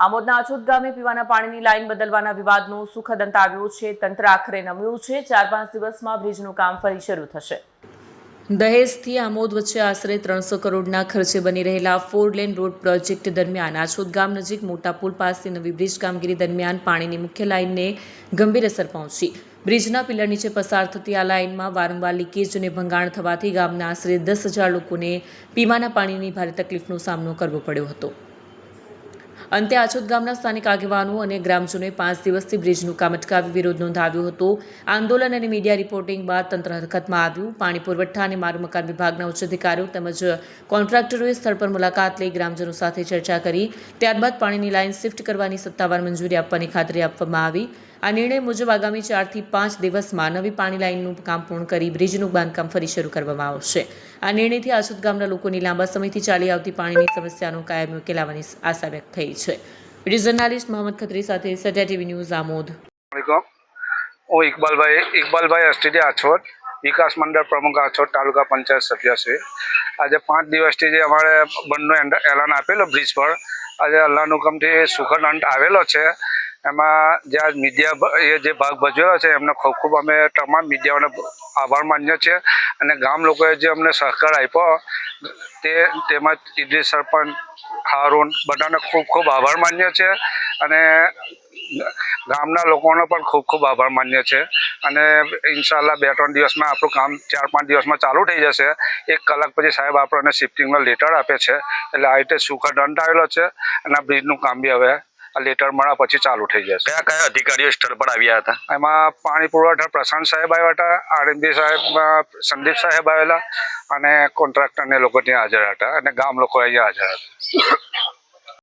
આમોદના આછોદ ગામે પીવાના પાણીની લાઈન બદલવાના વિવાદનો સુખદ અંત આવ્યો છે। તંત્ર આખરે નમ્યું છે। 4-5 દિવસમાં બ્રિજનું કામ ફરી શરૂ થશે। દહેજથી આમોદ વચ્ચે આશરે 300 કરોડના ખર્ચે બની રહેલા 4 લેન રોડ પ્રોજેક્ટ દરમિયાન આછોદ ગામ નજીક મોટા પુલ પાસે નવી બ્રિજ કામગીરી દરમિયાન પાણીની મુખ્ય લાઇનને ગંભીર અસર પહોંચી। બ્રિજના પિલર નીચે પસાર થતી આ લાઇનમાં વારંવાર લીકેજ અને ભંગાણ થવાથી ગામના આશરે 10,000 લોકોને પીવાના પાણીની ભારે તકલીફનો સામનો કરવો પડ્યો હતો। અંતે આછોદ ગામના સ્થાનિક આગેવાનો અને ગ્રામજનોએ 5 દિવસથી બ્રિજનું કામ અટકાવી વિરોધ નોંધાવ્યો હતો। આંદોલન અને મીડિયા રિપોર્ટિંગ બાદ તંત્ર હરકતમાં આવ્યું। પાણી પુરવઠા અને માર્ગ મકાન વિભાગના ઉચ્ચ અધિકારીઓ તેમજ કોન્ટ્રાક્ટરોએ સ્થળ પર મુલાકાત લઈ ગ્રામજનો સાથે ચર્ચા કરી। ત્યારબાદ પાણીની લાઇન શિફ્ટ કરવાની સત્તાવાર મંજૂરી આપવાની ખાતરી આપવામાં આવી। આ નિર્ણય મુજબ આગામી 4 થી 5 દિવસમાં નવી પાણી લાઇનનું કામ પૂર્ણ કરી બ્રિજનું બાંધકામ ફરી શરૂ કરવામાં આવશે। આ નિર્ણયથી આછોદ ગામના લોકોની લાંબા સમયથી ચાલી આવતી પાણીની સમસ્યાનો કાયમી ઉકેલ આવવાની આશા વ્યક્ત થઈ છે। વિડીયો જર્નાલિસ્ટ મોહમ્મદ ખત્રી સાથે સત્યા ટીવી ન્યૂઝ આમોદ। હું ઇકબાલભાઈ એસટીડી આછોદ વિકાસ મંડળ પ્રમુખ આછોદ તાલુકા પંચાયત સભ્ય છે। આજે 5 દિવસથી જે અમારે બંધનો એલાન આપેલો બ્રિજ પર આજે અલ્લાહના હુકમથી સુખદ અંત આવેલો છે। એમાં જે આજ મીડિયા જે ભાગ ભજવેલો છે એમને ખૂબ ખૂબ અમે તમામ મીડિયાઓને આભાર માનીએ છીએ અને ગામ લોકોએ જે અમને સહકાર આપ્યો તેમજ ઇડલી સરપંચ હારૂન બધાને ખૂબ ખૂબ આભાર માનીએ છીએ અને ગામના લોકોનો પણ ખૂબ ખૂબ આભાર માનીએ છીએ અને ઇન્શાલ્લાહ 2-3 દિવસમાં આપણું કામ 4-5 દિવસમાં ચાલુ થઈ જશે। 1 કલાક પછી સાહેબ આપણને શિફ્ટિંગનો લેટર આપે છે એટલે આ રીતે સુખદ અંત આવેલો છે અને આ બ્રિજનું કામ બી હવે આ લેટર મળ્યા પછી ચાલુ થઈ જશે। કયા કયા અધિકારીઓ સ્થળ પર આવ્યા હતા? એમાં પાણી પુરવઠા પ્રશાંત સાહેબ આવ્યા હતા, આરએમબી સાહેબ સંદીપ સાહેબ આવેલા અને કોન્ટ્રાક્ટરને લોકો ત્યાં હાજર હતા અને ગામ લોકો અહીંયા હાજર હતા।